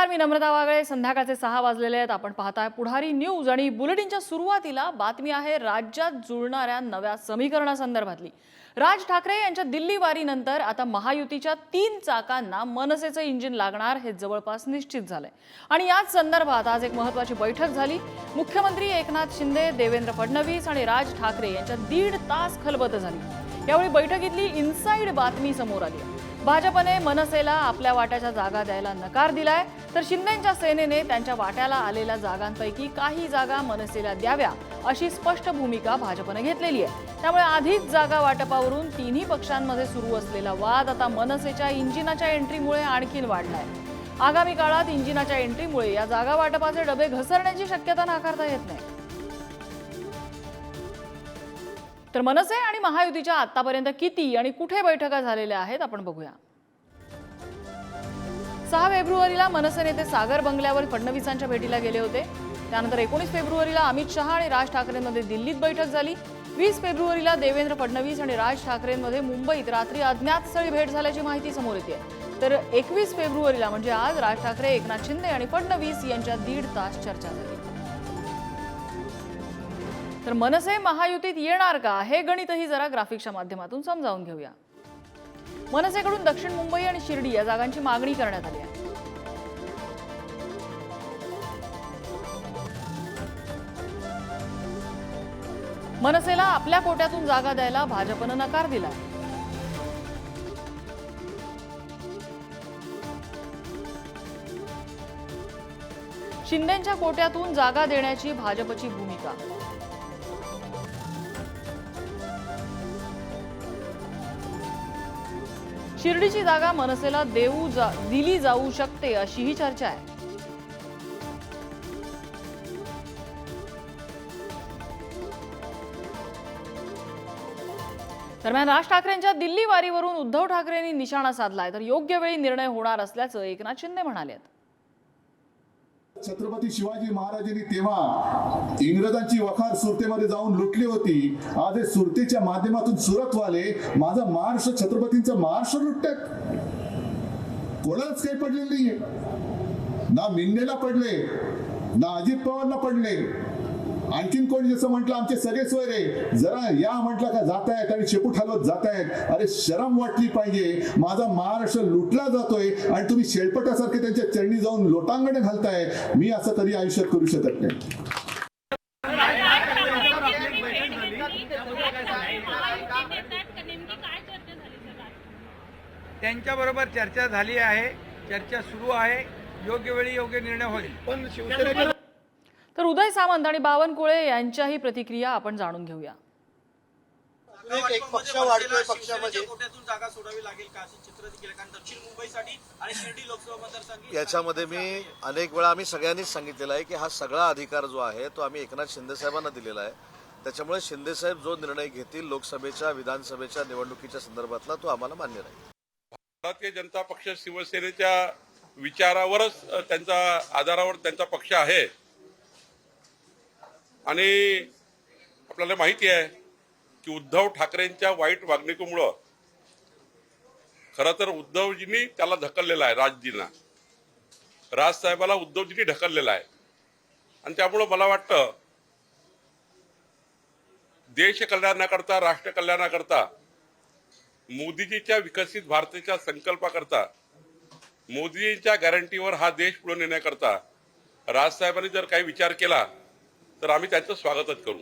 नमस्कार, मी नम्रता वागळे। संध्याकाळचे 6 वाजलेले आहेत। आपण पाहताय पुढारी न्यूज आणि बुलेटिनच्या सुरुवातीला बातमी आहे राज्यात जुळणाऱ्या नव्या समीकरणासंदर्भातली। राज ठाकरे यांच्या दिल्ली वारीनंतर आता महायुतीच्या 3 चाकांना मनसेचं इंजिन लागणार हे जवळपास निश्चित झालंय। आणि याच संदर्भात आज एक महत्त्वाची बैठक झाली। मुख्यमंत्री एकनाथ शिंदे, देवेंद्र फडणवीस आणि राज ठाकरे यांच्या 1.5 तास खलबत झाली। यावेळी बैठकीतली इनसाइड बातमी समोर आली। भाजपने मनसेला आपल्या वाट्याच्या जागा द्यायला नकार दिलाय, तर शिंदेंच्या सेनेने त्यांच्या वाट्याला आलेल्या जागांपैकी काही जागा मनसेला द्याव्या अशी स्पष्ट भूमिका भाजपने घेतलेली आहे। त्यामुळे आधीच जागा वाटपावरून तिन्ही पक्षांमध्ये सुरू असलेला वाद आता मनसेच्या इंजिनाच्या एंट्रीमुळे आणखीन वाढलाय। आगामी काळात इंजिनाच्या एंट्रीमुळे या जागा वाटपाचे डबे घसरण्याची शक्यता नाकारता येत नाही। तर मनसे आणि महायुतीच्या आतापर्यंत किती आणि कुठे बैठका झालेल्या आहेत आपण बघूया। 6 फेब्रुवारीला मनसे नेते सागर बंगल्यावर फडणवीसांच्या भेटीला गेले होते। त्यानंतर 19 फेब्रुवारीला अमित शहा आणि राज ठाकरेंमध्ये दिल्लीत बैठक झाली। 20 फेब्रुवारीला देवेंद्र फडणवीस आणि राज ठाकरेंमध्ये मुंबईत रात्री अज्ञात स्थळी भेट झाल्याची माहिती समोर येते। तर 21 फेब्रुवारीला म्हणजे आज राज ठाकरे, एकनाथ शिंदे आणि फडणवीस यांच्यात 1.5 तास चर्चा झाली। तर मनसे महायुतीत येणार का हे गणितही जरा ग्राफिक्सच्या माध्यमातून समजावून घेऊया। मनसेकडून दक्षिण मुंबई आणि शिर्डी या जागांची मागणी करण्यात आली आहे। मनसेला आपल्या कोट्यातून जागा द्यायला भाजपनं नकार दिला। शिंदेंच्या कोट्यातून जागा देण्याची भाजपची भूमिका। शिर्डीची जागा मनसेला दिली जाऊ शकते अशीही चर्चा आहे। दरम्यान राज ठाकरेंच्या दिल्ली वारीवरून उद्धव ठाकरेंनी निशाणा साधलाय, तर योग्य वेळी निर्णय होणार असल्याचं एकनाथ शिंदे म्हणाले। छत्रपती शिवाजी महाराजांनी तेव्हा इंग्रजांची वखार सुरतेमध्ये जाऊन लुटली होती। आज हे सुरतेच्या माध्यमातून सुरतवाले माझा महाराष्ट्र, छत्रपतींचा महाराष्ट्र लुटतात। कोणालाच काही पडलेलं नाहीये, ना मिंदेला पडले, ना अजित पवारला पडले। आणखीन कोणी जसं म्हटलं आमचे सगळे सोयरे जरा या म्हटलं का जातायत आणि शेपूट हलवत जातायत। अरे शरम वाटली पाहिजे, माझा महाराष्ट्र लुटला जातोय आणि तुम्ही शेळपटासारखे त्यांच्या चरणी जाऊन लोटांगणे घालताय। मी असं कधी आयुष्यात करू शकत नाही। त्यांच्याबरोबर चर्चा झाली आहे, चर्चा सुरू आहे, योग्य वेळी योग्य निर्णय होईल। पण शिवसेनेने तर उदय सामंत आणि बावनकुळे यांच्याही प्रतिक्रिया आपण जाणून घेऊया। एक पक्ष वाढतोय, पक्षामध्ये कोट्यातून जागा सोडावी लागेल का अशी चित्र दिली, कारण दक्षिण मुंबईसाठी आणि शिर्डी लोकसभा मतदारसंघ याच्यामध्ये मी अनेक वेळा आम्ही सगळ्यांनीच सांगितलेलं आहे की हा सगळा अधिकार जो आहे तो आम्ही एकनाथ शिंदे साहेबांना दिलेला आहे। त्याच्यामुळे शिंदे साहेब जो निर्णय घेतील लोकसभेच्या विधानसभेच्या निवडणुकीच्या संदर्भातला तो आम्हाला मान्य राहील। भारतीय जनता पक्ष शिवसेनेच्या विचारावरच त्यांचा आधारावर त्यांचा पक्ष आहे आणि आपल्याला माहिती आहे की उद्धव ठाकरेंच्या वाईट वागणुकीमुळं खरं तर उद्धवजींनी त्याला ढकललेला आहे, राजसाहेबाला उद्धवजींनी ढकललेला आहे। आणि त्यामुळं मला वाटतं देश कल्याणाकरता, राष्ट्र कल्याणाकरता, मोदीजीच्या विकसित भारताच्या संकल्पाकरता, मोदीजींच्या गॅरंटीवर हा देश पुढे नेण्याकरता राजसाहेबांनी जर काही विचार केला तर आम्ही त्यांचं स्वागतच करू।